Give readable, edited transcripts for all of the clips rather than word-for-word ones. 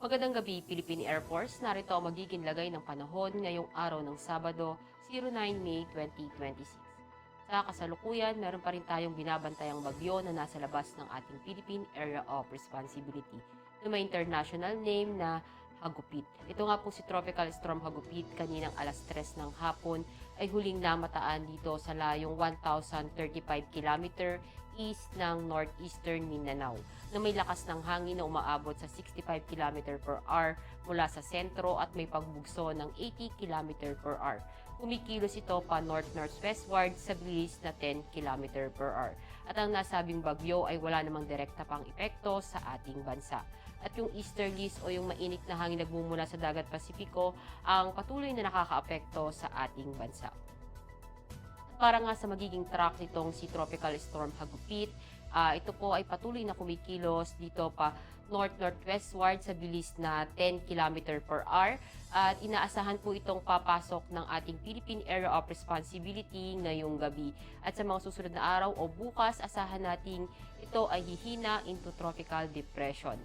Magandang gabi, Philippine Air Force. Narito ang magiging lagay ng panahon ngayong araw ng Sabado, 09 May 2026. Sa kasalukuyan, meron pa rin tayong binabantayang bagyo na nasa labas ng ating Philippine Area of Responsibility na may international name na Hagupit. Ito nga po si Tropical Storm Hagupit kaninang alas 3 ng hapon ay huling namataan dito sa layong 1,035 km east ng northeastern Mindanao na may lakas ng hangin na umaabot sa 65 km per hour mula sa sentro at may pagbugso ng 80 km per hour. Kumikilos ito pa north-northwestward sa bilis na 10 km per hour. At ang nasabing bagyo ay wala namang direkta pang epekto sa ating bansa. At yung easterlies o yung mainit na hangin nagmumula sa dagat Pasipiko ang patuloy na nakakaapekto sa ating bansa. Para nga sa magiging track nitong si Tropical Storm Hagupit, ito po ay patuloy na kumikilos dito pa north-northwestward sa bilis na 10 km per hour at inaasahan po itong papasok ng ating Philippine Area of Responsibility ngayong gabi. At sa mga susunod na araw o bukas, asahan natin ito ay hihina into tropical depression.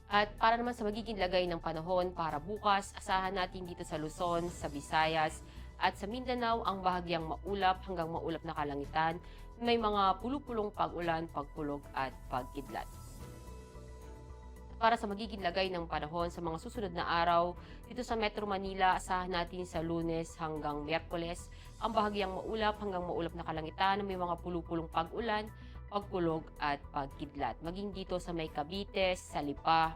At para naman sa magiging lagay ng panahon para bukas, asahan natin dito sa Luzon, sa Visayas, at sa Mindanao ang bahagyang maulap hanggang maulap na kalangitan, may mga pulupulong pag-ulan, pagkulog at pagkidlat. Para sa magiging lagay ng panahon sa mga susunod na araw, dito sa Metro Manila, asahan natin sa Lunes hanggang Miyerkules ang bahagyang maulap hanggang maulap na kalangitan, may mga pulupulong pag-ulan, pagkulog at pagkidlat. Maging dito sa may Cavite, sa Lipa,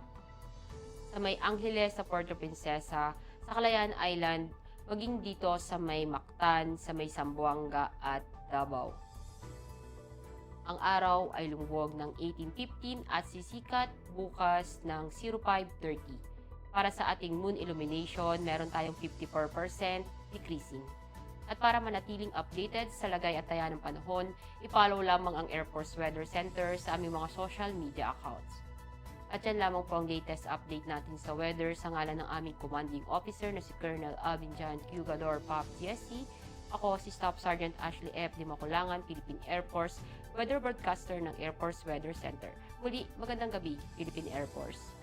sa may Angeles, sa Puerto Princesa, sa Calayan Island, maging dito sa may Mactan, sa may Zamboanga at Davao. Ang araw ay lumuwag ng 18:15 at sisikat bukas ng 05:30. Para sa ating moon illumination, meron tayong 54% decreasing. At para manatiling updated sa lagay at taya ng panahon, i-follow lamang ang Air Force Weather Center sa aming mga social media accounts. At yan lamang po ang latest update natin sa weather sa ngalan ng aming commanding officer na si Colonel Abinjan Q. Gador, PAP GSC. Ako si Staff Sergeant Ashley F. Limakulangan, Philippine Air Force, weather broadcaster ng Air Force Weather Center. Muli, magandang gabi, Philippine Air Force.